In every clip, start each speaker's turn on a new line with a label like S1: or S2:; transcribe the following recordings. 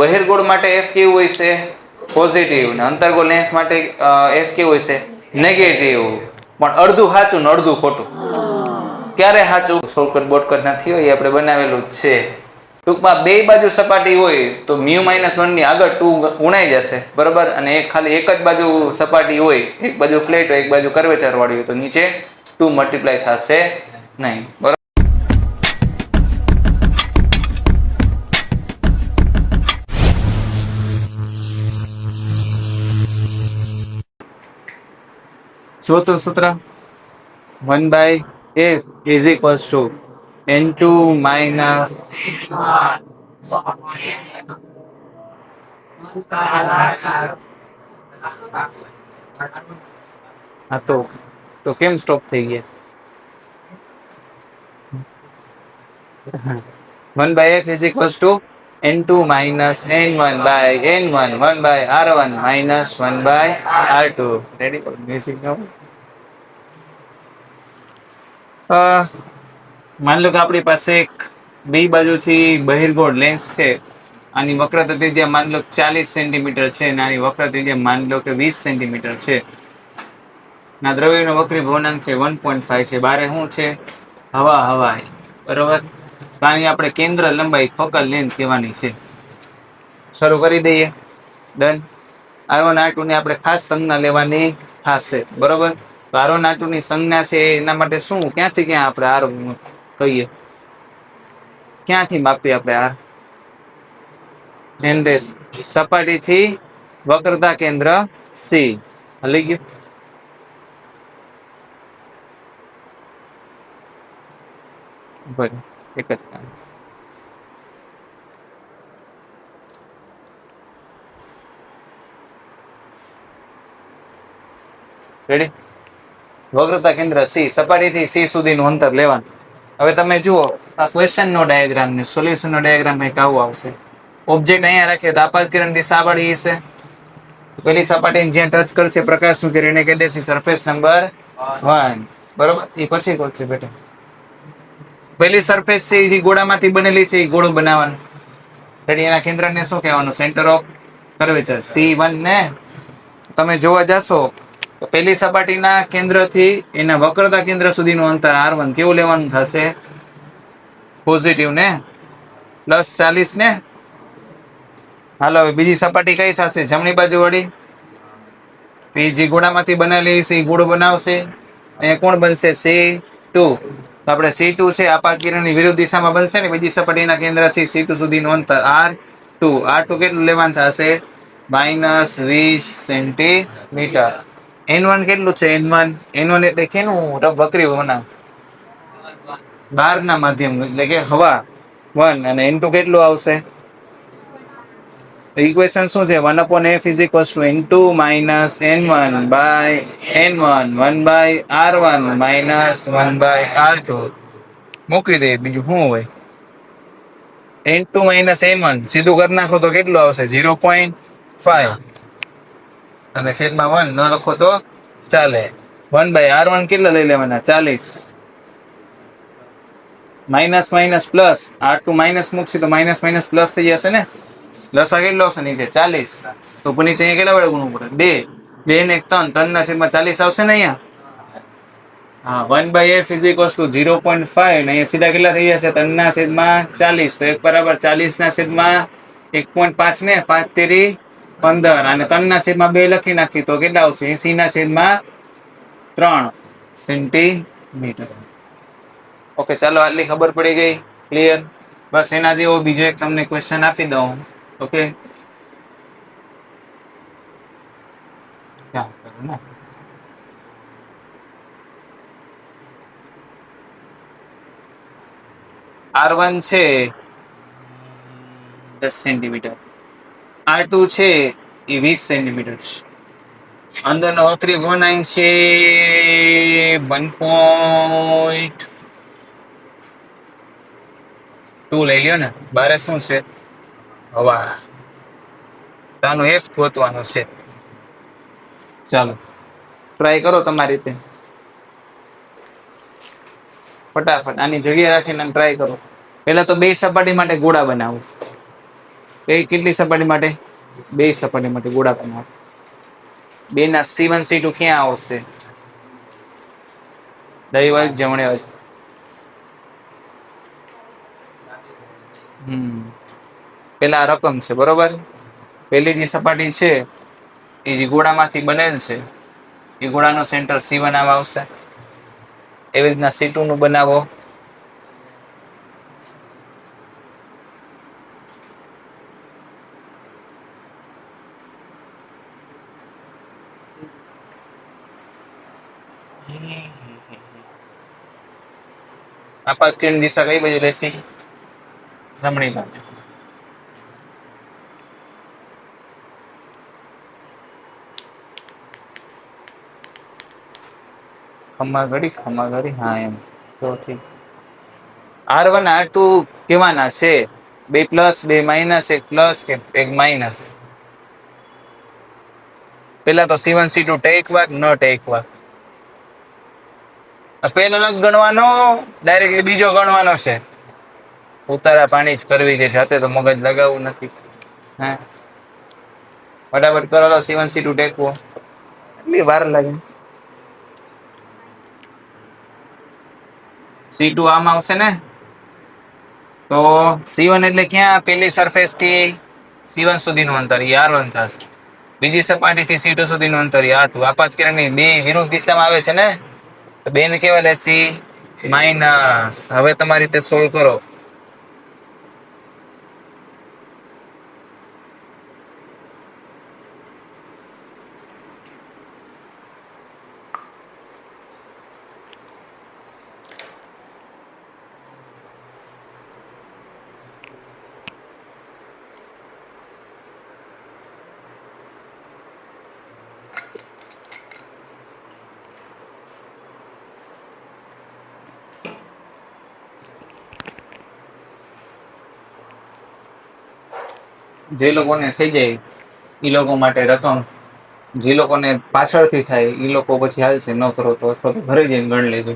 S1: બહિર્ગોળ માટે એફ કેવું હોય છે? પોઝિટિવ. ને અંતર્ગોળ લેન્સ માટે એફ કેવું હોય છે? નેગેટિવ. પણ અડધું સાચું ને અડધું ખોટું. ક્યારે સાચું? શોર્ટકટ બોર્ટકટ નથી હોય, આપણે બનાવેલું જ છે. ટૂંકમાં બે બાજુ સપાટી હોય તો μ-1 ની આગળ 2 ઉણાઈ જશે, બરોબર. અને ખાલી એક જ બાજુ સપાટી હોય, એક બાજુ ફ્લેટ હોય, એક બાજુ કર્વેચર વાળી હોય, તો નીચે 2 મલ્ટીપ્લાય થશે નહીં, બરોબર. ચોથું સૂત્ર 1/f is equals to n2 minus હા તો કેમ સ્ટોપ થઈ ગયા? 1/f is equals to n2 minus n1 by n1 1 by r1 minus 1 by r2. Ready for music now? માન લો કે આપણી પાસે એક બે બાજુથી બહિર્ગોળ લેન્સ છે. આની વક્રતા ત્રિજ્યા માન લો 40 સેન્ટીમીટર છે અને આની વક્ર ત્રિજ્યા માન લો કે 20 સેન્ટીમીટર છે. ના દ્રવ્યનો વક્રી ભવનાંક છે 1.5 છે. બારે શું છે? હવા, બરોબર. તો આની આપણે કેન્દ્ર લંબાઈ ફોકલ લેન્થ કહેવાની છે. શરૂ કરી દઈએ. ડન. r1 r2 ને આપણે ખાસ સંજ્ઞા લેવાની થશે, બરોબર. તો r1 r2 ની સંજ્ઞા છે એના માટે શું, ક્યાંથી ક્યાં આપણે r કહીએ, ક્યાંથી માપીએ આપણે r? સપાટીથી વક્રતા કેન્દ્ર c. હલી ગયું? બરાબર, એક જ કામ. રેડી? વક્રતા કેન્દ્ર c, સપાટીથી c સુધીનું અંતર લેવાનું. હવે તમે જુઓ આ ક્વેશ્ચનનો ડાયાગ્રામ ને સોલ્યુશનનો ડાયાગ્રામ કંઈક આવો આવશે. ઓબ્જેક્ટ અહીંયા રાખીએ તો આપાત કિરણ દિશા વાળી હશે. પેલી સપાટીને જ્યાં ટચ કરશે પ્રકાશનું કિરણ એને કહી દેશે સરફેસ નંબર 1, બરોબર. એ પછી કોણ બેટા? પેલી સરફેસ છે જે ગોળામાંથી બનેલી છે, એ ગોળો બનાવવાનો. રેડી? એના કેન્દ્રને શું કહેવાનું? સેન્ટર ઓફ કર્વેચર C1 ને તમે જોવા જશો તો પેલી સપાટીના કેન્દ્રથી એના વક્રતા કેન્દ્ર સુધીનું અંતર r1 કેવું લેવાનું થશે? પોઝિટિવ ને, +40 ને. હાલો હવે બીજી સપાટી કઈ થશે? જમણી બાજુ વાળી. તો એ જે ગોળામાંથી બનેલી છે એ ગોળો બનાવશે. અહીંયા કોણ બનશે? C2. તો આપણે C2 છે આપાત કિરણની વિરુદ્ધ દિશામાં બનશે ને. બીજી સપાટીના કેન્દ્રથી C2 સુધીનું અંતર r2. r2 કેટલું લેવાનું થશે? -20 સેન્ટીમીટર. n1 કેટલું છે? n1 એટલે કેનું વક્રી ભવનાંક? બહારના માધ્યમ એટલે કે હવા 1. અને n2 કેટલું આવશે? ઇક્વેશન શું છે? 1/f is equals to n2 minus n1 by n1 1 by r1 minus 1 by r2. મૂકી દે, બીજું શું હોય? n2 minus n1 સીધું કરી નાખો તો કેટલું આવશે? 0.5. અને છેદમાં 1 ન લખો તો ચાલે. 1 by r1 કેટલા લઈ લેવાના? 40. Minus minus plus, r2 minus મૂકશે તો માઇનસ માઇનસ પ્લસ થઈ જશે ને. લસા કેટલો આવશે નીચે? 40. તો નીચે અહીંયા કેટલા વડે ગુણવું પડે? 2 ને 1 3, 3 ના છેદમાં 40 આવશે ને અહીંયા. હા, 1/f is equals to 0.5 ને અહીંયા સીધા કેટલા થઈ જશે? 3 ના છેદમાં 40. તો 1 બરાબર 40 ના છેદમાં 1.5 ને 5 તેરી 15 અને 3 ના છેદમાં 2 લખી નાખી તો કેટલા આવશે? 80 ના છેદમાં 3 સેન્ટીમીટર. ઓકે, ચાલો આટલી ખબર પડી ગઈ. ક્લિયર? બસ એના જેવો બીજો એક તમને ક્વેશ્ચન આપી દઉં. ઓકે, r1 છે 10 સેન્ટીમીટર, r2 છે એ 20 સેન્ટીમીટર છે. અંદરનો વક્રી ભવનાંક છે 1.2 લઈ લ્યો ને. બારે શું છે? હવા. તાનું f ગોતવાનું છે. ચાલો ટ્રાય કરો તમારી રીતે ફટાફટ. આની જગ્યા રાખીને ટ્રાય કરો. પહેલા તો બે સપાટી માટે ગોળા બનાવો. એ કેટલી સપાટી માટે? બે સપાટી માટે ગોળાકાર માટે. બે ના C1 C2 ક્યાં આવશે? ડાબી બાજુ જમણી બાજુ. પેલા રકમ છે બરોબર. પેલી જે સપાટી છે એ જે ગોળામાંથી બનેલ છે એ ગોળાનો સેન્ટર C1 આમ આવશે. એવી રીતના C2 નું બનાવો. આપાત કિરણ દિશા કઈ બાજુ રહેશે? જમણી બાજુ. ખમા ઘડી હા એમ તો ઠીક. R1 R2 કેવાના છે? બે પ્લસ બે માઇનસ, એક પ્લસ કે એક માઇનસ? પેલા તો C1 C2 ટેકવા ન ટેકવા? પેલો અલગ ગણવાનો ડાયરેક્ટ બીજો ગણવાનો છે? ઉતારા પાણી જ કરવી છે, જાતે તો મગજ લગાવવું નથી. હે ફટાફટ કરો. C1 C2 ટેકવો. એટલી વાર લાગે? C2 આમ આવશે ને? તો C1 એટલે ક્યાં? પેલી સરફેસ થી C1 સુધીનું અંતર એ R1 થશે. બીજી સપાટી થી C2 સુધીનું અંતર R2. આપાત કિરણની બે વિરુદ્ધ દિશામાં આવે છે ને? તો બે ને કેવા લેશે? માઇનસ. હવે તમારી રીતે સોલ્વ કરો. જે લોકોને થઈ જાય એ લોકો માટે રકમ, જે લોકોને પાછળથી થાય એ લોકો પછી હાલશે, ન કરો તો, અથવા તો ઘરે જઈને ગણ લેજો.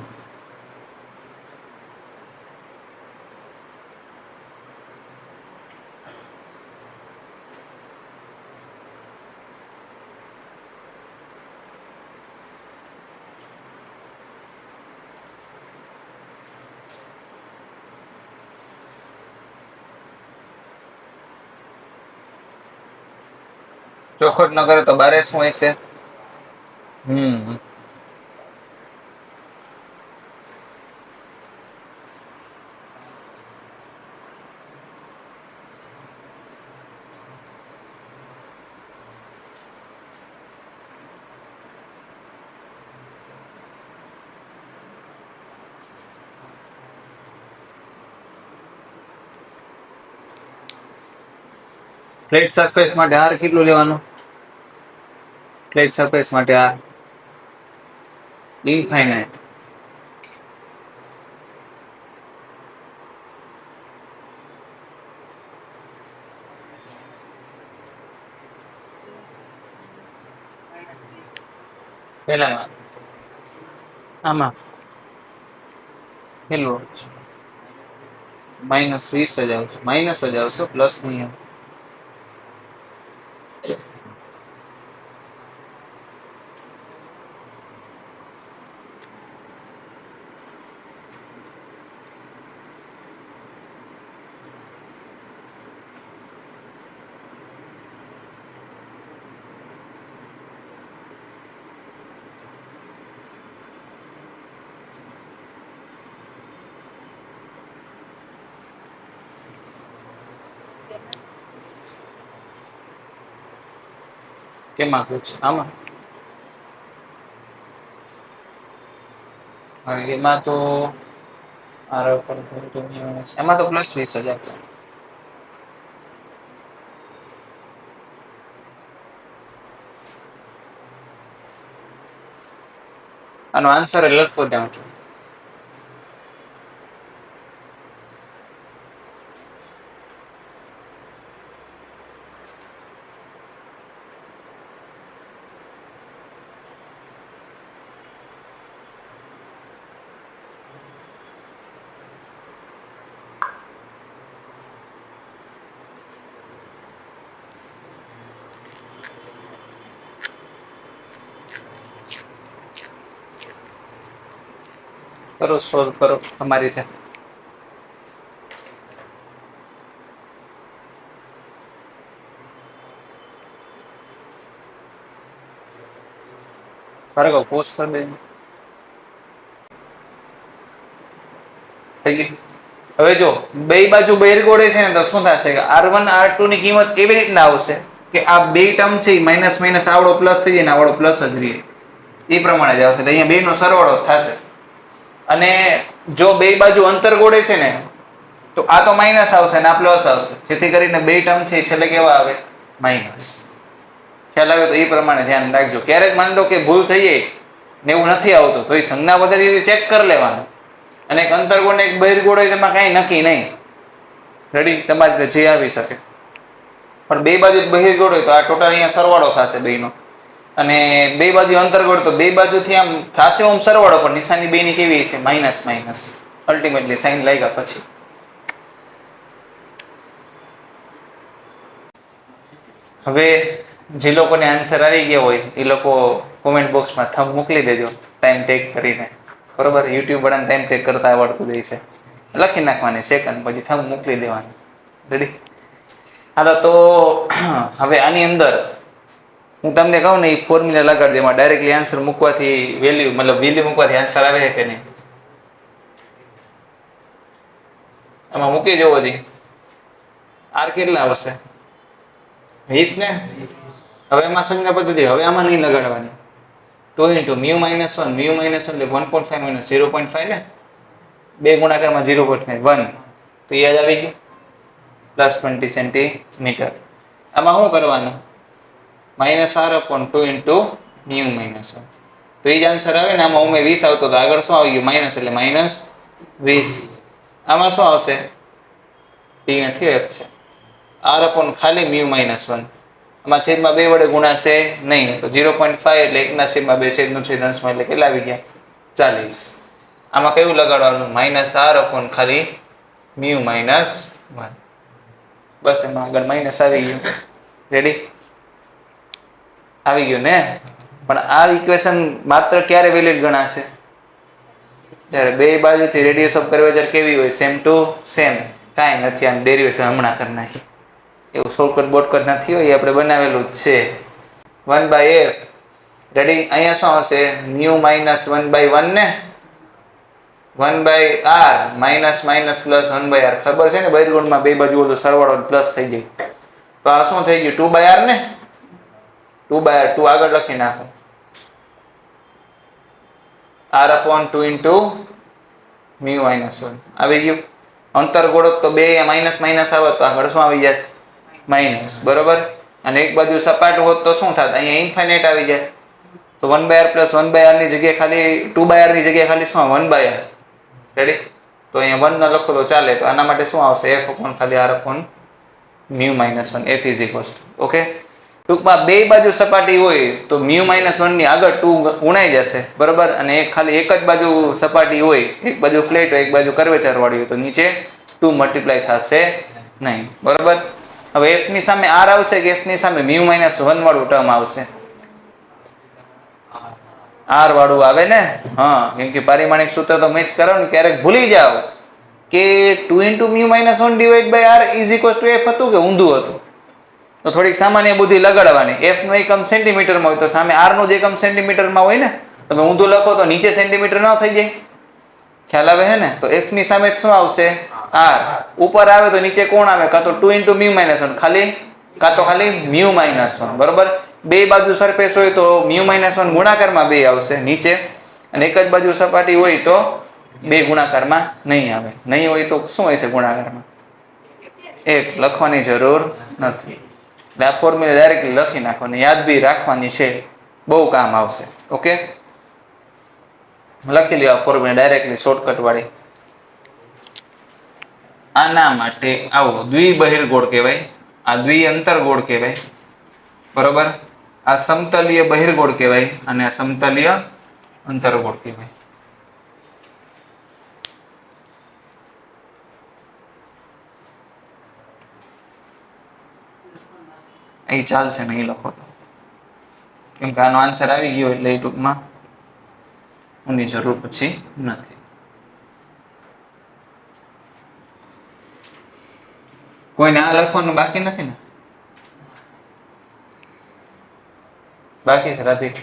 S1: ચોખટ ન કરે તો બારે શું હશે? ફ્લેટ સરફેસ માટે R કેટલું લેવાનું? ફ્લેટ સરફેસ માટે R ઇનફાઇનાઇટ. પેલા આમાં કેટલું? -20 જ આવશે. માઇનસ જ આવશે, પ્લસ નહીં. કેમ આપ્યું છે? આમાં એમાં તો એમાં તો +20 જ આવશે. આનો આન્સર લખતો જાઉં છું. કરો, સોલ્વ કરો તમારી રીતે. બરાબર, પોસ્ટ કરી દે. થઈ ગઈ. હવે જો બે બાજુ બહિર્ગોળે છે ને તો શું થશે કે R1 R2 ની કિંમત એવી રીતના આવશે કે આ બે ટર્મ છે માઇનસ માઇનસ આવડો પ્લસ થઈ જાય ને આવડો પ્લસ જ રહે, એ પ્રમાણે જ આવશે. અહીંયા બે નો સરવાળો થશે. અને જો બે બાજુ અંતર ગોળે છે ને તો આ તો માઇનસ આવશે ને આ પ્લસ આવશે, જેથી કરીને બે ટર્મ છે છેલ્લે કેવા આવે? માઇનસ. ખ્યાલ આવે? તો એ પ્રમાણે ધ્યાન રાખજો. ક્યારેક માની લો કે ભૂલ થઈ જાય ને એવું નથી આવતું તો એ સંજ્ઞા પદ્ધતિથી ચેક કરી લેવાનું. અને એક અંતર્ગોળ ને એક બહિર્ગોળ હોય તેમાં કાંઈ નક્કી નહીં. રેડી? તમારે જે આવી શકે. પણ બે બાજુ બહિર્ગોળ હોય તો આ ટોટલ અહીંયા સરવાળો થશે બેનો. અને બે બાજુ અંતર્ગોળ તો બે બાજુથી આમ થશે આમ સરવાળો, પણ નિશાની બે ની કેવી હશે? Minus minus. અલ્ટિમેટલી સાઈન લાગ્યા પછી. હવે જે લોકોને આન્સર આવી ગયા હોય એ લોકો કોમેન્ટ બોક્સમાં થંબ મોકલી દેજો ટાઈમ ટેક કરીને. બરોબર? યુટ્યુબ વાળાને ટાઈમ ટેક કરતા આવડતું જાય છે, લખી નાખવાની સેકન્ડ, પછી થંબ મોકલી દેવાની. રેડી? હાલો, તો હવે આની અંદર હું તમને કહું ને એ ફોર્મ્યુલા લગાડી દે, એમાં ડાયરેક્ટલી આન્સર મૂકવાથી વેલ્યુ મૂકવાથી આન્સર આવે કે નહીં? આમાં મૂકી જવો દી. આર કેટલા આવશે? 20 ને? હવે એમાં સંજ્ઞા પદ્ધતિ હવે આમાં નહીં લગાડવાની. 2 into mu minus 1 એટલે 1.5 minus 0.5 ને? બે ગુણાકારમાં 0.5 1 તો યાદ આવી ગયું. Plus 20 centimetre. આમાં શું કરવાનું? Minus r upon 2 into mu minus 1. તો એ જ આન્સર આવે ને. આમાં ઉમે 20 આવતો તો આગળ શું આવી ગયું? માઇનસ એટલે માઇનસ 20. આમાં શું આવશે? p નથી, f છે. r upon ખાલી mu minus 1. આમાં છેદમાં 2 વડે ગુણાશે નહીં તો 0.5 એટલે 1/2 છેદનું છેદ અંશમાં એટલે કેટલા આવી ગયા? 40. આમાં કયું લગાડવાનું? માઇનસ r upon ખાલી mu minus 1. બસ એમાં આગળ માઇનસ આવી ગયું. રેડી? આવી ગયું ને? પણ આ ઇક્વેશન માત્ર ક્યારે વેલિડ ગણાશે? જ્યારે બે બાજુથી રેડિયસ ઓફ કર્વેચર કેવી હોય? Same to same. કાંઈ નથી, આમ ડેરિવેશન હમણાં કરી નાખી. એવું શોર્ટકટ બોર્ટકટ નથી હોય, આપણે બનાવેલું જ છે. 1/f. રેડી? અહીંયા શું આવશે? mu minus 1/1 ને 1/r minus minus plus 1/r. ખબર છે ને બહિર્ગોળમાં બે બાજુ ઓલો સરવાળો પ્લસ થઈ જાય. તો આ શું થઈ ગયું? 2/r ને? 2/r 2 આગળ લખી નાખો. r upon 2 into mu minus 1 આવી ગયું. અંતરગોળ તો બે માઇનસ માઇનસ આવે તો આગળ શું આવી જાય? માઇનસ. બરોબર? અને એક બાજુ સપાટ હોત તો શું થાત? અહીંયા ઇન્ફાઇનાઇટ આવી જાય. તો 1/r પ્લસ 1/r ની જગ્યાએ ખાલી 2/r ની જગ્યાએ ખાલી શું? 1/r. રેડી? તો અહીંયા 1 ન લખો તો ચાલે. તો આના માટે શું આવશે? f upon ખાલી r upon mu minus 1. f is equals to. Okay? ટૂંકમાં બે બાજુ સપાટી હોય તો mu minus 1 ની આગળ 2 ઉણાઈ જશે. બરોબર? અને ખાલી એક જ બાજુ સપાટી હોય, એક બાજુ ફ્લેટ હોય, એક બાજુ કર્વેચર વાળી હોય તો નીચે 2 મલ્ટીપ્લાય થશે નહીં. બરોબર? હવે f ની સામે r આવશે કે f ની સામે mu minus 1 વાળું ટર્મ આવશે? r વાળું આવે ને? હા, કેમ કે પારિમાણિક સૂત્ર તો મેચ કરો ને. ક્યારેક ભૂલી જાઓ કે 2 into mu minus 1 divided by r is equals to f હતું કે ઊંધું હતું? તો થોડીક સામાન્ય બુદ્ધિ લગાડવાની. f નો એકમ સેન્ટીમીટરમાં હોય તો સામે r નો જ એકમ સેન્ટીમીટરમાં હોય ને. તમે ઊંધું લખો તો નીચે સેન્ટીમીટર ન થઈ જાય. ખ્યાલ આવે છે ને? તો f ની સામે શું આવશે? r. ઉપર આવે તો નીચે કોણ આવે? કાં તો 2 into mu minus 1 ખાલી mu minus 1. બરોબર? બે બાજુ સરફેસ હોય તો mu minus 1 ગુણાકારમાં 2 આવશે નીચે, અને એક જ બાજુ સપાટી હોય તો 2 ગુણાકારમાં નહીં આવે. નહીં હોય તો શું હશે ગુણાકારમાં? 1. લખવાની જરૂર નથી. એટલે આ ફોર્મ્યુલા ડાયરેક્ટલી લખી નાખવાની, યાદ બી રાખવાની છે, બહુ કામ આવશે. ઓકે? લખી લ્યો આ ફોર્મ્યુલા ડાયરેક્ટલી શોર્ટકટ વાળી. આના માટે આવો દ્વિબહિર્ગોળ કહેવાય, આ દ્વિઅંતરગોળ કહેવાય. બરોબર? આ સમતલીય બહિર્ગોળ કહેવાય અને આ સમતલીય અંતરગોળ કહેવાય. અહીં ચાલશે નહીં લખો તો, કેમ કે આનો આન્સર આવી ગયો એટલે એ ટૂંકમાં ઊની જરૂર પછી નથી. કોઈને આ લખવાનું બાકી નથી ને? બાકી છે રાધિક?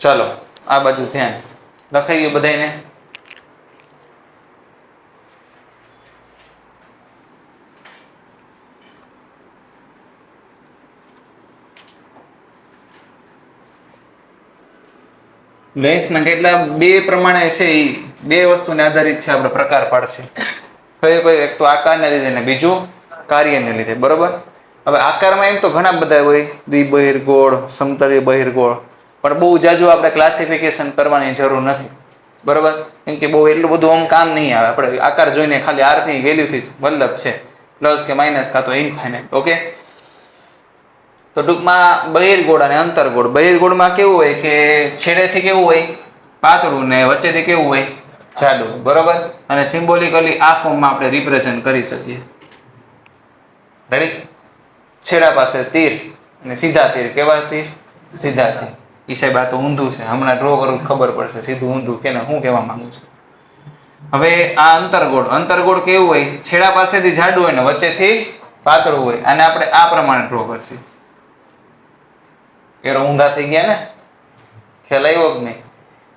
S1: ચાલો આ બાજુ ધ્યાન લખાઈ ગયું બધાને? લેન્સના કેટલા બે પ્રમાણે છે, એ બે વસ્તુને આધારિત છે, આપણે પ્રકાર પાડશે. કયો કયો? એક તો આકારને લીધે ને બીજું કાર્યને લીધે. બરોબર. હવે આકારમાં એમ તો ઘણા બધા હોય, દ્વિબહિર્ગોળ, સમતલીય બહિર્ગોળ, પણ બહુ જાજુ આપણે ક્લાસિફિકેશન કરવાની જરૂર નથી. બરોબર. કેમ કે બહુ એટલું બધું આમ કામ નહીં આવે. આપણે આકાર જોઈને ખાલી આર ની વેલ્યુથી જ મતલબ છે, પ્લસ કે માઇનસ કાં તો ઇન્ફાઇનાઇટ. ઓકે. તો ટૂંકમાં બહિર્ગોળ અને અંતર્ગોળ. બહિર્ગોળમાં કેવું હોય કે છેડેથી કેવું હોય? પાતળું, ને વચ્ચેથી કેવું હોય? જાડું. બરોબર. અને સિમ્બોલિકલી આ ફોર્મમાં આપણે રિપ્રેઝન્ટ કરી શકીએ. રેડી? છેડા પાસે તીર અને સીધા તીર. કેવા તીર? સીધા તીર. ઈ સાહેબ આ તો ઊંધું છે, હમણાં ડ્રો કરવું ખબર પડશે સીધું ઊંધું કે હું કહેવા માંગુ છું. હવે આ અંતર્ગોળ. અંતર્ગોળ કેવું હોય? છેડા પાસેથી જાડું હોય ને વચ્ચેથી પાતળું હોય. અને આપણે આ પ્રમાણે ડ્રો કરશું. એરો ઊંધા થઈ ગયા ને? ખ્યાલ આવ્યો કે નહીં?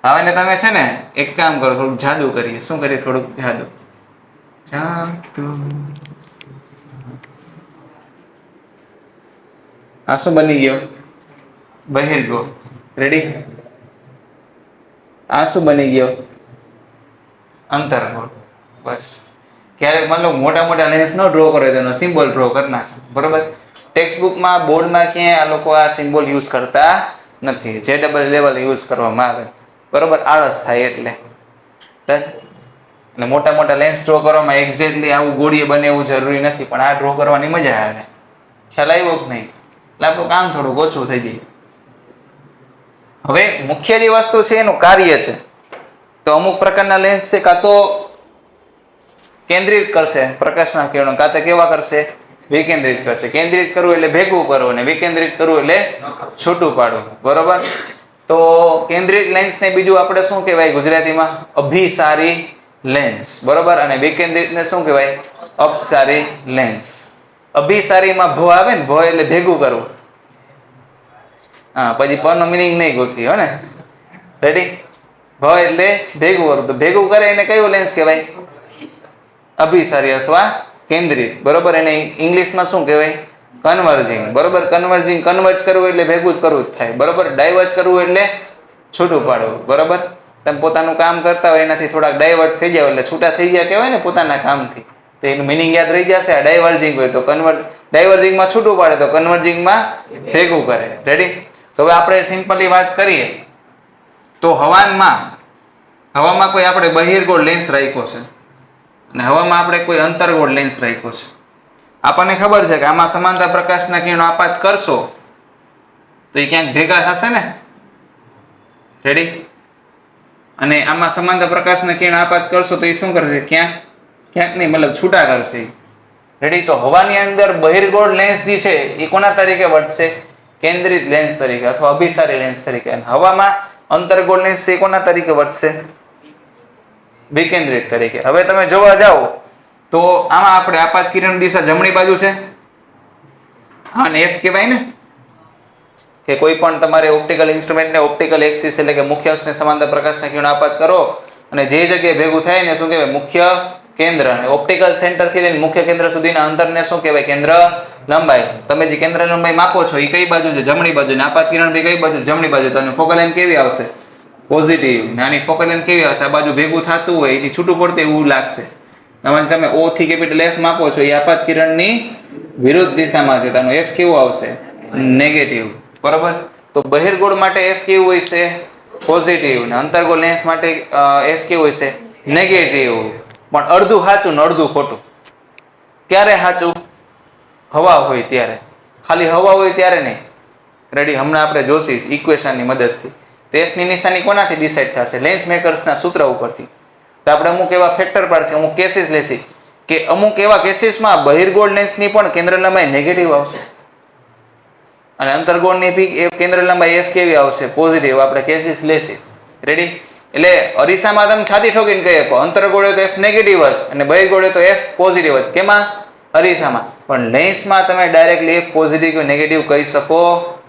S1: હવે ને તમે છે ને એક કામ કરો, થોડુંક જાદુ કરીએ. શું કરીએ? થોડુંક જાદુ. આ શું બની ગયો? બહિર્ગોળ. રેડી? આ શું બની ગયો? અંતર્ગોળ. બસ. ક્યારેક મતલબ મોટા મોટા લેન્સ નો ડ્રો કરે તેનો સિમ્બોલ ડ્રો કરી નાખો. બરોબર. ટેક્સ્ટ બુકમાં બોર્ડમાં ક્યાંય આ લોકો આ સિમ્બોલ યુઝ કરતા નથી. જે ડબલ લેવલ યુઝ કરવામાં આવે. બરોબર. આળસ થાય એટલે. અને મોટા મોટા લેન્સ ડ્રો કરવામાં એક્ઝેક્ટલી આવું ગોળીએ બને એવું જરૂરી નથી, પણ આ ડ્રો કરવાની મજા આવે. ખ્યાલ આવ્યો કે નહીં? એટલે આપણું કામ થોડુંક ઓછું થઈ જાય. હવે મુખ્ય જે વસ્તુ છે એનું કાર્ય છે. તો અમુક પ્રકારના લેન્સ છે કાં તો કેન્દ્રિત કરશે પ્રકાશના કિરણો, કાં તો કેવા કરશે? વિકેન્દ્રિત કરશે. કેન્દ્રિત કરવું એટલે ભેગું કરવું, અને વિકેન્દ્રિત કરવું એટલે છૂટું પાડવું. બરોબર. તો કેન્દ્રિત લેન્સને બીજું આપણે શું કહેવાય ગુજરાતીમાં? અભિસારી લેન્સ. બરોબર. અને વિકેન્દ્રિતને શું કહેવાય? અપસારી લેન્સ. અભિસારીમાં ભ આવે ને, ભ એટલે ભેગું કરવું. હા, પછી પ નો મિનિંગ નહીં ગોતી હો ને. રેડી? ભ એટલે ભેગું કરવું. તો ભેગું કરે એને કયું લેન્સ કહેવાય? અભિસારી અથવા કેન્દ્રિત. બરોબર. એને ઇંગ્લિશમાં શું કહેવાય? કન્વર્જિંગ. બરોબર. કન્વર્જિંગ, કન્વર્જ કરવું એટલે ભેગું જ કરવું જ થાય. બરોબર. ડાયવર્જ કરવું એટલે છૂટું પાડવું. બરોબર. તમે પોતાનું કામ કરતા હોય એનાથી થોડાક ડાયવર્ટ થઈ જાવ એટલે છૂટા થઈ ગયા કહેવાય ને પોતાના કામથી. તો એનું મિનિંગ યાદ રહી જશે. આ ડાયવર્જિંગ હોય તો ડાયવર્જિંગમાં છૂટું પાડે, તો કન્વર્જિંગમાં ભેગું કરે. રેડી? તો હવે આપણે સિમ્પલી વાત કરીએ તો હવામાં કોઈ આપણે બહિર્ગોળ લેન્સ રાખ્યો છે અને હવામાં આપણે કોઈ અંતર્ગોળ લેન્સ રાખ્યો છે. આપણને ખબર છે કે આમાં સમાંતર પ્રકાશના કિરણો આપાત કરશો તો એ ક્યાંક ભેગા થશે ને. રેડી? અને આમાં સમાંતર પ્રકાશના કિરણ આપાત કરશો તો એ શું કરશે? ક્યાંક નહીં, મતલબ છૂટા કરશે. રેડી? તો હવાની અંદર બહિર્ગોળ લેન્સ જે છે એ કોના તરીકે વર્તશે? કેન્દ્રિત લેન્સ તરીકે અથવા અભિસારી લેન્સ તરીકે. અને હવામાં અંતર્ગોળ લેન્સ એ કોના તરીકે વર્તશે? વિકેન્દ્રિત તરીકે. હવે તમે જોવા જાઓ તો આમાં આપણે આપાત કિરણ દિશા જમણી બાજુ છે, આને એફ કહેવાય ને, કે કોઈ પણ તમારે ઓપ્ટિકલ ઇન્સ્ટ્રુમેન્ટને ઓપ્ટિકલ એક્સિસ એટલે કે મુખ્ય અક્ષને સમાંતર પ્રકાશના કિરણ આપાત કરો અને જે જગ્યાએ ભેગું થાય ને શું કહેવાય? મુખ્ય કેન્દ્ર. અને ઓપ્ટિકલ સેન્ટર થી લઈને મુખ્ય કેન્દ્ર સુધીના અંતરને શું કહેવાય? કેન્દ્ર લંબાઈ. તમે જે કેન્દ્ર લંબાઈ માપો છો એ કઈ બાજુ છે? જમણી બાજુ. ને આપાત કિરણ બી કઈ બાજુ? જમણી બાજુ. તો ફોકલ લેન્થ કેવી આવશે? પોઝિટિવ. નાની ફોકલ લેન્થ કેવી આવશે? આ બાજુ ભેગું થતું હોય એથી છૂટું પડતું એવું લાગશે. આમાં તમે O થી કેપિટલ F માપો છો એ આપાત કિરણની વિરુદ્ધ દિશામાં છે, તો આનો F કેવું આવશે? નેગેટિવ. બરોબર. તો બહિર્ગોળ માટે F કેવું હોય છે? પોઝિટિવ. ને અંતર્ગોળ લેન્સ માટે F કેવું હોય છે? નેગેટિવ. પણ અડધું સાચું ને અડધું ખોટું. ક્યારે સાચું? હવા હોય ત્યારે. ખાલી હવા હોય ત્યારે નહીં. રેડી? હમણાં આપણે જોશી ઇક્વેશનની મદદથી. તો F ની નિશાની કોનાથી ડિસાઇડ થશે? લેન્સ મેકર્સના સૂત્ર ઉપરથી. તો આપણે અમુક એવા ફેક્ટર પાડશે, અમુક કેસીસ લેશી કે અમુક એવા કેસીસમાં બહિર્ગોળ લેન્સની પણ કેન્દ્ર લંબાઈ નેગેટિવ આવશે અને અંતર્ગોળની બી કેન્દ્ર લંબાઈ F કેવી આવશે? પોઝિટિવ. આપણે કેસીસ લેશી. રેડી? એટલે અરીસામાં તમે છાતી ઠોકીને કહી શકો અંતર્ગોળે તો F નેગેટિવ જ અને બહિર્ગોળે તો F પોઝિટિવ જ. કેમાં? અરીસામાં. પણ લેન્સમાં તમે ડાયરેક્ટલી F પોઝિટિવ કે નેગેટિવ કહી શકો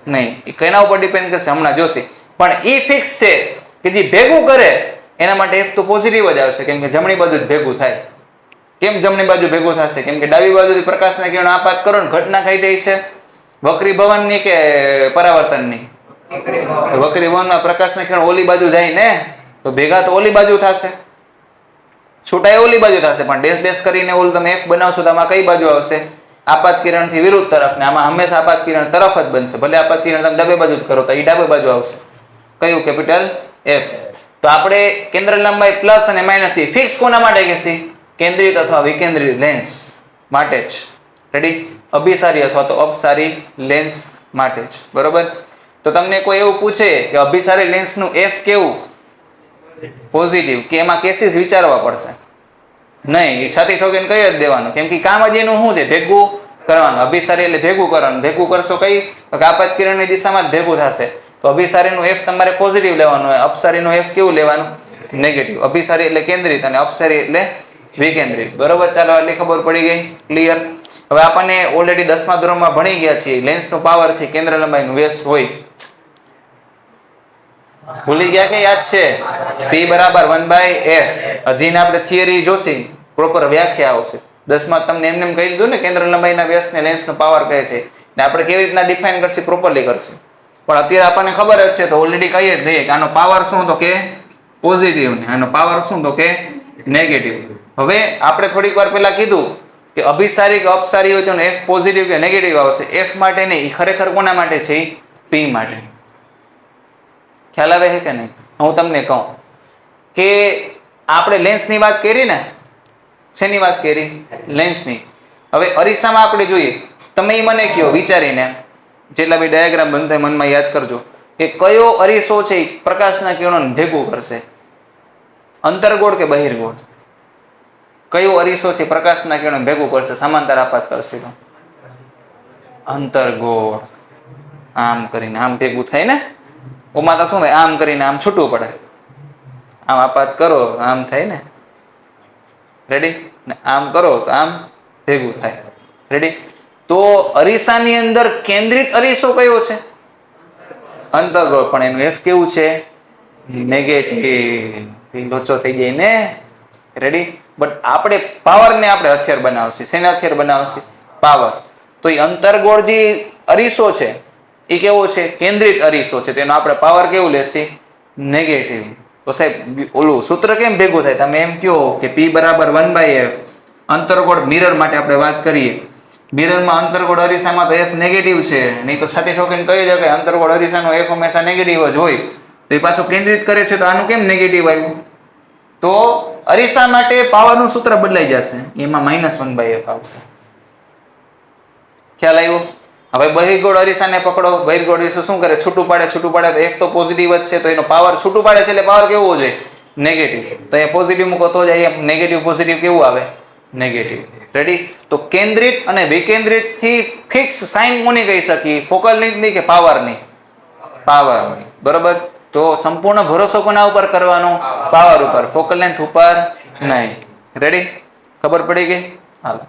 S1: નહીં. એ કેના ઉપર ડિપેન્ડ કરશે હમણાં જોશી. પણ એ ફિક્સ છે કે જે ભેગું કરે એના માટે F તો પોઝિટિવ જ આવશે, કેમ કે જમણી બાજુ જ ભેગું થાય. કેમ જમણી બાજુ ભેગું થશે? કેમ કે ડાબી બાજુથી પ્રકાશના કિરણ આપાત કરો ને ઘટના કઈ થઈ છે? વક્રીભવનની કે પરાવર્તનની? વક્રીભવનમાં પ્રકાશના કિરણ ઓલી બાજુ જાય ને, તો ભેગા તો ઓલી બાજુ થશે, છૂટાય ઓલી બાજુ થશે. પણ ડેશ ડેશ કરીને ઓલું તમે F બનાવશો તો આમાં કઈ બાજુ આવશે? આપાત કિરણથી વિરુદ્ધ તરફ. ને આમાં હંમેશા આપાત કિરણ તરફ જ બનશે. ભલે આપાત કિરણ તમે ડાબે બાજુ જ કરો તો એ ડાબે બાજુ આવશે. કયું? Capital F. તો આપણે કેન્દ્ર લંબાઈ પ્લસ અને માઇનસ એ ફિક્સ કોના માટે કહેશી? કેન્દ્રિત અથવા વિકેન્દ્રિત લેન્સ માટે જ. રેડી? અભિસારી અથવા તો અપસારી લેન્સ માટે જ. બરોબર. તો તમને કોઈ એવું પૂછે કે અભિસારી લેન્સનું F કેવું? પોઝિટિવ, કે એમાં કેસીસ વિચારવા પડશે નહીં. એ છાતી ઠોકીને કહી જ દેવાનું, કેમ કે કામ જ એનું શું છે? ભેગું કરવાનું. અભિસારી એટલે ભેગું કરવાનું. ભેગું કરશો કઈ? તો આપાત કિરણની દિશામાં જ ભેગું થશે. તો અભિસારીનું F તમારે પોઝિટિવ લેવાનું હોય, અપસારીનું F કેવું લેવાનું? નેગેટિવ. અભિસારી એટલે કેન્દ્રિત અને અપસારી એટલે વિકેન્દ્રિત. બરોબર. ચાલો એટલી ખબર પડી ગઈ. ક્લિયર. હવે આપણને ઓલરેડી 10મા ધોરણમાં ભણી ગયા છીએ લેન્સનો પાવર છે કેન્દ્ર લંબાઈનું વ્યસ્ત હોય. ભૂલી ગયા કે યાદ છે? P બરાબર 1/f. હજીને આપણે થિયરી જોશી, પ્રોપર વ્યાખ્યા આવશે. 10માં તમને એમને એમ કહી દીધું ને કેન્દ્ર લંબાઈના વ્યસ્તને લેન્સનો પાવર કહે છે, ને આપણે કેવી રીતના ડિફાઇન કરશે? પ્રોપરલી કરશે. પણ અત્યારે આપણને ખબર જ છે તો ઓલરેડી કહી જ દઈએ કે આનો પાવર શું? તો કે પોઝિટિવ, ને આનો પાવર શું? તો કે નેગેટિવ. હવે આપણે થોડીક વાર પહેલા કીધું કે અભિસારી કે અપસારી હોય તો F પોઝિટિવ કે નેગેટિવ આવશે. F માટે નહીં, ખરેખર કોના માટે છે? P માટે. ખ્યાલ આવે છે કે નહીં? હું તમને કહું કે આપણે લેન્સની વાત કરી ને, શેની વાત કરી? લેન્સની. હવે અરીસામાં આપણે જોઈએ, તમે મને કહો વિચારીને, જેટલા બી ડાયાગ્રામ બનતા મનમાં યાદ કરજો કે કયો અરીસો છે પ્રકાશના કિરણોને ભેગું કરશે? અંતર્ગોળ કે બહિર્ગોળ? કયો અરીસો છે પ્રકાશના કિરણ ભેગું કરશે, સમાંતર આપાત કરશે? તો અંતર્ગોળ. આમ કરીને આમ ભેગું થાય ને. ઓમાં તો શું થાય? આમ કરીને આમ છૂટવું પડે. આમ આપાત કરો આમ થાય ને. રેડી? ને આમ કરો તો આમ ભેગું થાય. રેડી? તો અરીસાની અંદર કેન્દ્રિત અરીસો કયો છે? અંતર્ગોળ. પણ એનું F કેવું છે? નેગેટિવ. લોચો થઈ જાય ને. રેડી? બટ આપણે પાવરને આપણે હથિયાર બનાવશે. શેને હથિયાર બનાવશે? પાવર. તો એ અંતર્ગોળ જે અરીસો છે એ કેવો છે? કેન્દ્રિત અરીસો છે. તેનો આપણે પાવર કેવું લેશે? નેગેટિવ. તો સાહેબ ઓલું સૂત્ર કેમ ભેગું થાય? તમે એમ કહો કે P બરાબર 1/f. અંતર્ગોળ મિરર માટે આપણે વાત કરીએ. મિરરમાં અંતર્ગોળ અરીસામાં તો F નેગેટિવ છે. નહીં તો છાતી ઠોકીને કહી દે કે અંતર્ગોળ અરીસાનો F હંમેશા નેગેટિવ જ હોય. તો એ પાછું કેન્દ્રિત કરે છે તો આનું કેમ નેગેટિવ આવ્યું? તો અરીસા માટે પાવરનું સૂત્ર બદલાઈ જશે. એમાં -1/f આવશે. ખ્યાલ આવ્યો? હવે બહિર્ગોળ અરીસાને પકડો. બહિર્ગોળ અરીસો શું કરે? છૂટું પાડે. છૂટું પાડે તો F તો પોઝિટિવ જ છે, તો એનો પાવર છૂટું પાડે છે એટલે પાવર કેવો હોવો જોઈએ? નેગેટિવ. તો એ પોઝિટિવ મૂકો તો જ અહીંયા નેગેટિવ પોઝિટિવ કેવું આવે? નેગેટિવ. રેડી? તો કેન્દ્રિત અને વિકેન્દ્રિત થી ફિક્સ સાઇન કોની કહી શકીએ? ફોકલ લેન્થની કે પાવરની? પાવરની. બરોબર. તો સંપૂર્ણ ભરોસો કોના ઉપર કરવાનો? પાવર ઉપર, ફોકલ લેન્થ ઉપર નહીં. રેડી? ખબર પડી ગઈ? હાલો,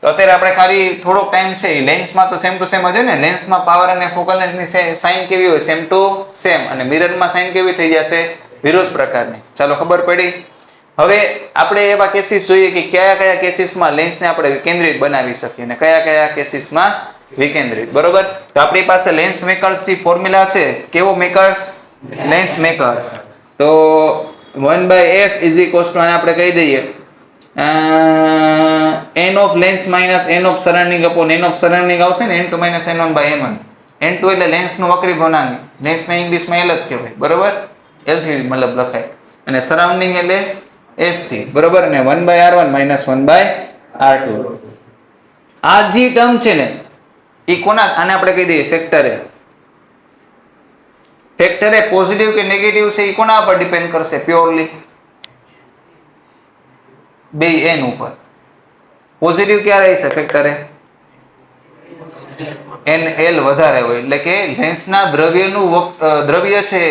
S1: તો અત્યારે આપણે ખાલી થોડોક ટાઈમ છે લેન્સમાં તો સેમ ટુ સેમ જ ને. લેન્સમાં પાવર અને ફોકલ લેન્થની સાઇન કેવી હોય? Same to same. અને મિરરમાં સાઇન કેવી થઈ જશે? વિરુદ્ધ પ્રકારની. ચાલો, ખબર પડી. હવે આપણે એવા કેસીસ જોઈએ કે કયા કયા કેસીસમાં લેન્સને આપણે વિકેન્દ્રિત બનાવી શકીએ અને કયા કયા કેસીસમાં વિકેન્દ્રિત. બરોબર? તો આપણી પાસે લેન્સ મેકર્સ ની ફોર્મ્યુલા છે. કેવો મેકર્સ? Lens makers. તો 1/f આને આપણે કહી દઈએ n of lens minus n of surrounding upon n of surrounding આવશે ને, n2 minus n1/m1. n2 એટલે લેન્સ નો વક્રી ભવનાંક. લેન્સ ના ઇંગ્લિશ માં l જ કહેવાય. બરોબર? l થી મતલબ લખાય. અને સરાઉન્ડિંગ એટલે s થી. બરોબર? અને 1/r1 minus 1/r2. આ જે ટર્મ છે ને એ કોના? આને આપણે કહી દઈએ ફેક્ટર એ. ફેક્ટર એ પોઝિટિવ કે નેગેટિવ છે એ કોના પર ડિપેન્ડ કરશે? પ્યોરલી બે n ઉપર. પોઝિટિવ ક્યારે હશે ફેક્ટર એ? nl વધારે હોય, એટલે કે લેન્સના દ્રવ્યનું દ્રવ્ય છે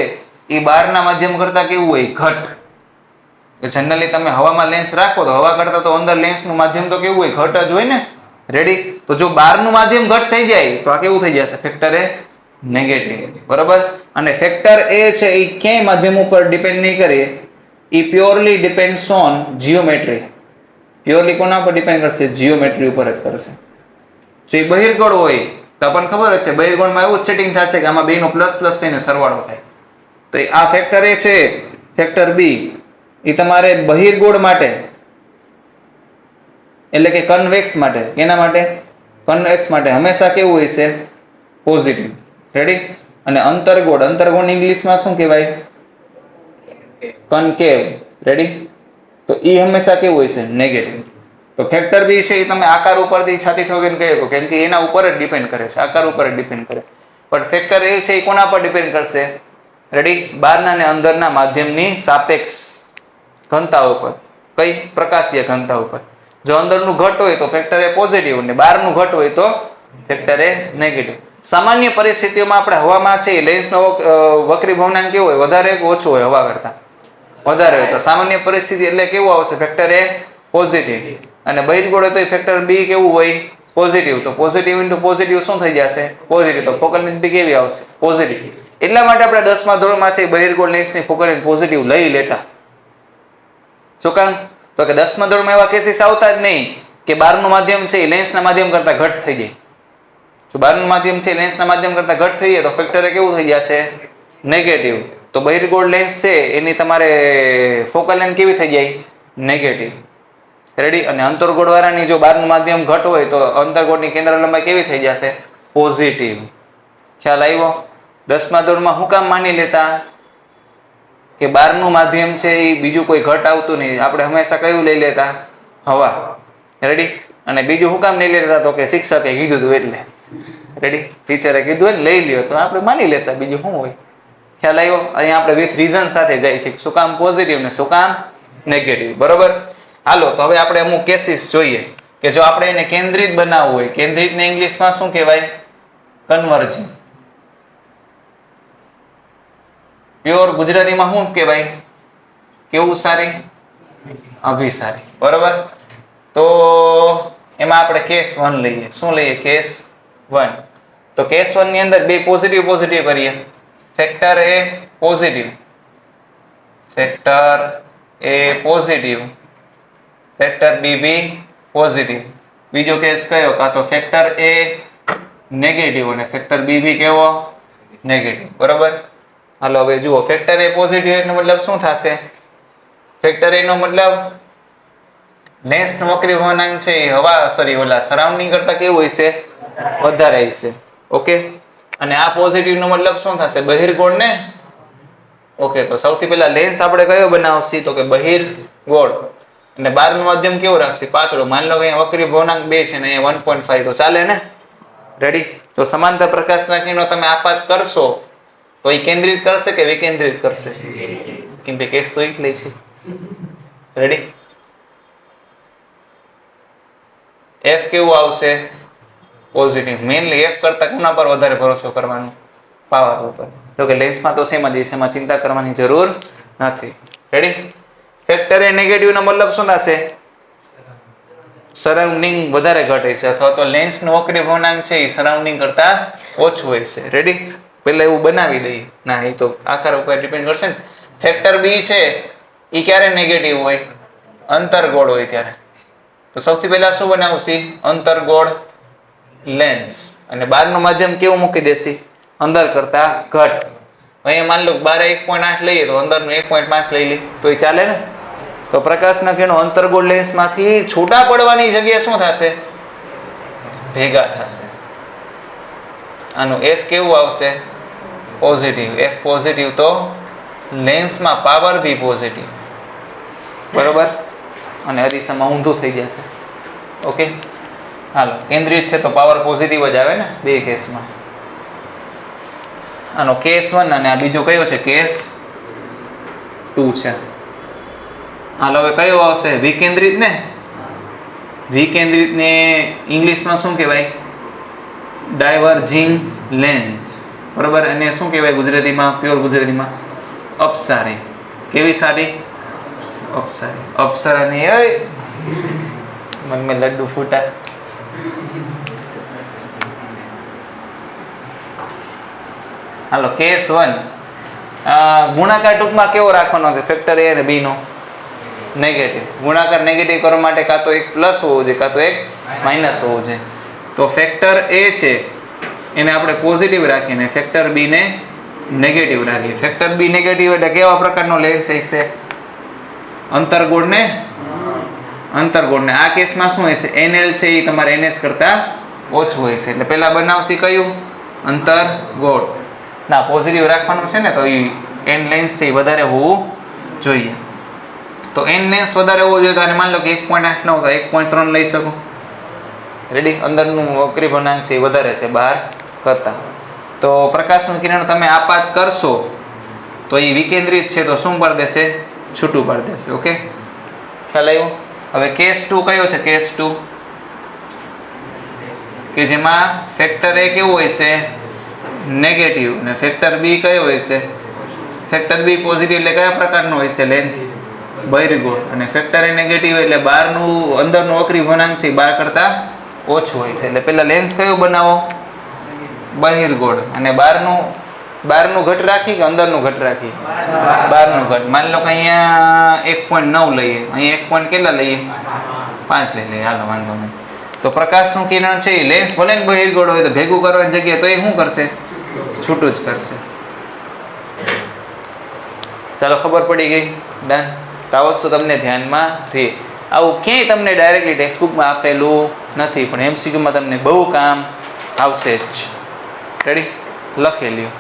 S1: એ બહારના માધ્યમ કરતા કેવું હોય? ઘટ. જનરલી તમે હવામાં લેન્સ રાખો તો હવા કરતા તો અંદર લેન્સનું માધ્યમ તો કેવું હોય? ઘટ જ હોય ને. રેડી? તો જો બહારનું માધ્યમ ઘટ થઈ જાય તો આ કેવું થઈ જશે? ફેક્ટર એ નેગેટિવ. બરોબર? અને ફેક્ટર એ છે એ ક્યાંય માધ્યમ ઉપર ડિપેન્ડ નહીં કરે. એ purely depends on geometry. Purely કોના પર ડિપેન્ડ કરશે? જીઓમેટ્રી ઉપર જ કરશે. જો એ બહિર્ગોળ હોય તો આપણને ખબર જ છે બહિર્ગોળમાં એવું જ સેટિંગ થશે કે આમાં બેનો પ્લસ પ્લસ થઈને સરવાળો થાય. તો આ ફેક્ટર એ છે, ફેક્ટર બી, એ તમારે બહિર્ગોળ માટે એટલે કે કન્વેક્સ માટે, એના માટે કન્વેક્સ માટે હંમેશા કેવું હોય છે? પોઝિટિવ. રેડી? અને અંતર્ગોળ, અંતર્ગોળ ઇંગ્લિશમાં શું કહેવાય? કનકેવ. રેડી? તો એ હંમેશા કેવું હોય છે? નેગેટિવ. તો ફેક્ટર બી છે એ તમે આકાર ઉપરથી છાતી ઠોકીને કહી શકો, કેમ કે એના ઉપર જ ડિપેન્ડ કરે છે, આકાર ઉપર જ ડિપેન્ડ કરે. પણ ફેક્ટર એ છે એ કોના પર ડિપેન્ડ કરશે? રેડી? બહારના અને અંદરના માધ્યમની સાપેક્ષ ઘનતા ઉપર. કઈ? પ્રકાશીય ઘનતા ઉપર. જો અંદરનું ઘટ હોય તો ફેક્ટર એ પોઝિટિવ અને બહારનું ઘટ હોય તો ફેક્ટર એ નેગેટિવ. સામાન્ય પરિસ્થિતિઓમાં આપણે હવામાં છે લેન્સનો વક્રી ભવનાંક કેવો હોય? વધારે કે ઓછો હોય? હવા કરતા વધારે હોય. તો સામાન્ય પરિસ્થિતિ એટલે કેવું આવશે? ફેક્ટર એ પોઝિટિવ. અને બહિર્ગોળ તો ફેક્ટર બી કેવું હોય? પોઝિટિવ. તો પોઝિટિવ ઇન્ટુ પોઝિટિવ શું થઈ જશે? પોઝિટિવ. તો ફોકલ લેન્થ બી કેવી આવશે? પોઝિટિવ. એટલા માટે આપણે 10મા ધોરણમાં છે બહિર્ગોળ લેન્સની ફોકલ લેન્થ પોઝિટિવ લઈ લેતા. શું કામ? તો કે 10મા ધોરણમાં એવા કેસીસ આવતા જ નહીં કે બહારનું માધ્યમ છે એ લેન્સના માધ્યમ કરતા ઘટ થઈ જાય. જો બહારનું માધ્યમ છે લેન્સના માધ્યમ કરતા ઘટ થઈ જાય તો ફેક્ટર કેવું થઈ જશે? નેગેટિવ. તો બહિર્ગોળ લેન્સ છે એની તમારે ફોકલ લેન્થ કેવી થઈ જાય? નેગેટિવ. રેડી? અને અંતર્ગોળ વાળાની જો બહારનું માધ્યમ ઘટ હોય તો અંતર્ગોળની કેન્દ્ર લંબાઈ કેવી થઈ જશે? પોઝિટિવ. ખ્યાલ આવ્યો? 10મા ધોરણમાં હું કામ માની લેતા કે બહારનું માધ્યમ છે એ બીજું કોઈ ઘટ આવતું નહીં, આપણે હંમેશા કયું લઈ લેતા? હવા. રેડી? અને બીજું હું કામ નહીં લેતા? તો કે શિક્ષકે કીધું હતું એટલે. રેડી? ટીચરે કીધું હોય ને લઈ લ્યો તો આપણે માની લેતા, બીજું શું હોય? ખ્યાલ આવ્યો? અહીંયા આપણે વિથ રીઝન સાથે જાય છે, શું કામ પોઝિટિવ ને શું કામ નેગેટિવ. બરોબર? હાલો, તો હવે આપણે અમુક કેસીસ જોઈએ કે જો આપણે એને કેન્દ્રિત બનાવવું હોય. કેન્દ્રિત ને ઇંગ્લિશમાં શું કહેવાય? કન્વર્જિંગ. પ્યોર ગુજરાતીમાં શું કહેવાય? કેવું સારી? અભિસારી. બરોબર? તો એમાં આપણે કેસ 1 લઈએ. શું લઈએ? કેસ 1. તો કેસ 1 ની અંદર બે પોઝિટિવ પોઝિટિવ કરીએ. ફેક્ટર એ પોઝિટિવ, ફેક્ટર એ પોઝિટિવ, ફેક્ટર બી બી પોઝિટિવ. બીજો કેસ કયો? કાં તો ફેક્ટર એ નેગેટિવ અને ફેક્ટર બી બી કેવો? નેગેટિવ. બરોબર? હાલો, હવે જુઓ, ફેક્ટર એ પોઝિટિવ એનો મતલબ શું થશે? ફેક્ટર એ નો મતલબ લેન્સનો વક્રી ભવનાંક છે એ હવા સરાઉન્ડિંગ કરતા કેવું હશે? વધારે હશે. ઓકે? અને આ પોઝિટિવ નો મતલબ શું થશે? બહિર્ગોળ ને. ઓકે, તો સૌથી પહેલા લેન્સ આપણે કયો બનાવશે? તો કે બહિર્ગોળ. અને બહારનું માધ્યમ કેવું રાખશે? પાતળું. માની લો કે અહીંયા વક્રી ભવનાંક 2 છે ને અહીંયા 1.5, તો ચાલે ને? રેડી? તો સમાંતર પ્રકાશના કિરણો તમે આપાત કરશો તો એ કેન્દ્રિત કરશે કે વિકેન્દ્રિત કરશે? કેમ કે કેસ તો એટલે છે. રેડી? એફ કેવું આવશે? પોઝિટિવ. મેઇનલી એફ કરતા કોના પર વધારે ભરોસો કરવાનો? પાવર ઉપર. તો કે લેન્સમાં તો સેમ જ છે, એમાં ચિંતા કરવાની જરૂર નથી. રેડી? ફેક્ટર એ નેગેટિવ નો મતલબ શું થશે? સરાઉન્ડિંગ વધારે ઘટે છે, અથવા તો લેન્સનો વક્રી ભવનાંક છે એ સરાઉન્ડિંગ કરતા ઓછું હોય છે. રેડી? પેલા એવું બનાવી દઈએ. ના, એ તો આકાર ઉપર ડિપેન્ડ કરશે ને. ફેક્ટર બી છે એ ક્યારે નેગેટિવ હોય? અંતર્ગોળ હોય ત્યારે. તો સૌથી પહેલા શું બનાવશે? અંતર્ગોળ લેન્સ. અને બહારનું માધ્યમ કેવું મૂકી દેશે? અંદર કરતા ઘટ. અહીંયા માન લો બારે 1.8 લઈએ તો અંદરનું 1.5 લઈ લે તો એ ચાલે ને? તો પ્રકાશના કિરણો અંતર્ગોળ લેન્સમાંથી છૂટા પડવાની જગ્યાએ શું થશે? ભેગા થશે. આનું F કેવું આવશે? પોઝિટિવ. F પોઝિટિવ તો લેન્સમાં પાવર બી પોઝિટિવ. બરોબર? અને અરીસામાં ઊંધું થઈ જશે. ઓકે, હાલો. કેન્દ્રિત છે તો પાવર પોઝિટિવ જ આવે ને બે કેસમાં. આનો કેસ 1 અને આ બીજો કયો છે? કેસ 2 છે. હાલો, હવે કયો આવશે? વિકેન્દ્રિત ને? વિકેન્દ્રિત ને ઇંગ્લિશમાં શું કહેવાય? Diverging lens. બરોબર? અને શું કહેવાય ગુજરાતીમાં, પ્યોર ગુજરાતીમાં? અપસારી. કેવી સારી? અપસારી. અપ્સરાની મન મેં લડ્ડુ ફૂટા. હાલો, કેસ 1. ગુણાકાર ટૂંકમાં કેવો રાખવાનો છે? ફેક્ટર એ અને બી નો નેગેટિવ. ગુણાકાર નેગેટિવ કરવા માટે કાં તો એક પ્લસ હોવો જોઈએ, કાં તો એક માઇનસ હોવો જોઈએ. તો ફેક્ટર એ છે એને આપણે પોઝિટિવ રાખીને ફેક્ટર બી ને નેગેટિવ રાખીએ. ફેક્ટર બી નેગેટિવ એટલે કેવા પ્રકારનો લેન્સ હશે? અંતર્ગોળ ને આ કેસમાં શું હશે? NL છે એ તમારે NS કરતા ઓછું હશે. એટલે પહેલા બનાવશે કયું? અંતર્ગોળ. ના, પોઝિટિવ રાખવાનું છે ને, તો એ N લેન્સ છે એ વધારે હોવું જોઈએ. તો N લેન્સ વધારે હોવો જોઈએ. તો આને માની લો કે 1.8 ન હોય તો 1.3 લઈ શકો. રેડી? અંદરનું વક્રી ભવનાંક છે એ વધારે છે બહાર કરતા. તો પ્રકાશનું કિરણ તમે આપાત કરશો તો એ વિકેન્દ્રિત છે તો શું કરી દેશે? છૂટું પાડી દેશે. ઓકે, ખ્યાલ આવ્યો? હવે કેસ 2 કયો છે? કેસ 2 કે જેમાં ફેક્ટર એ કેવું હોય છે? નેગેટિવ. અને ફેક્ટર બી કયો હોય છે? Factor B positive. એટલે કયા પ્રકારનો હોય છે? લેન્સ બહિર્ગોળ. અને ફેક્ટર એ નેગેટિવ એટલે બહારનું અંદરનું વક્રી ભવનાંક છે બહાર કરતા ઓછું હોય છે. એટલે પેલા લેન્સ કયો બનાવો? બહિર્ગોળ. અને બહારનું ઘટ રાખી કે અંદરનું ઘટ રાખી? બહારનું ઘટ. માની લો કે અહીંયા 1.9 લઈએ, અહીંયા 1 point કેટલા લઈએ? 5 લઈ લઈએ. હાલો, વાંધો નહીં. તો પ્રકાશનું કિરણ છે એ લેન્સ ભલે ને બહિર્ગોળ હોય તો ભેગું કરવાની જગ્યાએ તો એ શું કરશે? છૂટું જ કરશે. ચાલો, ખબર પડી ગઈ. ડન. તો આ વસ્તુ તમને ધ્યાનમાં રહે. આવું ક્યાંય તમને ડાયરેક્ટલી ટેક્સ્ટબુકમાં આપેલું નથી, પણ MCQમાં તમને બહુ કામ આવશે જ. રેડી? લખી લ્યો.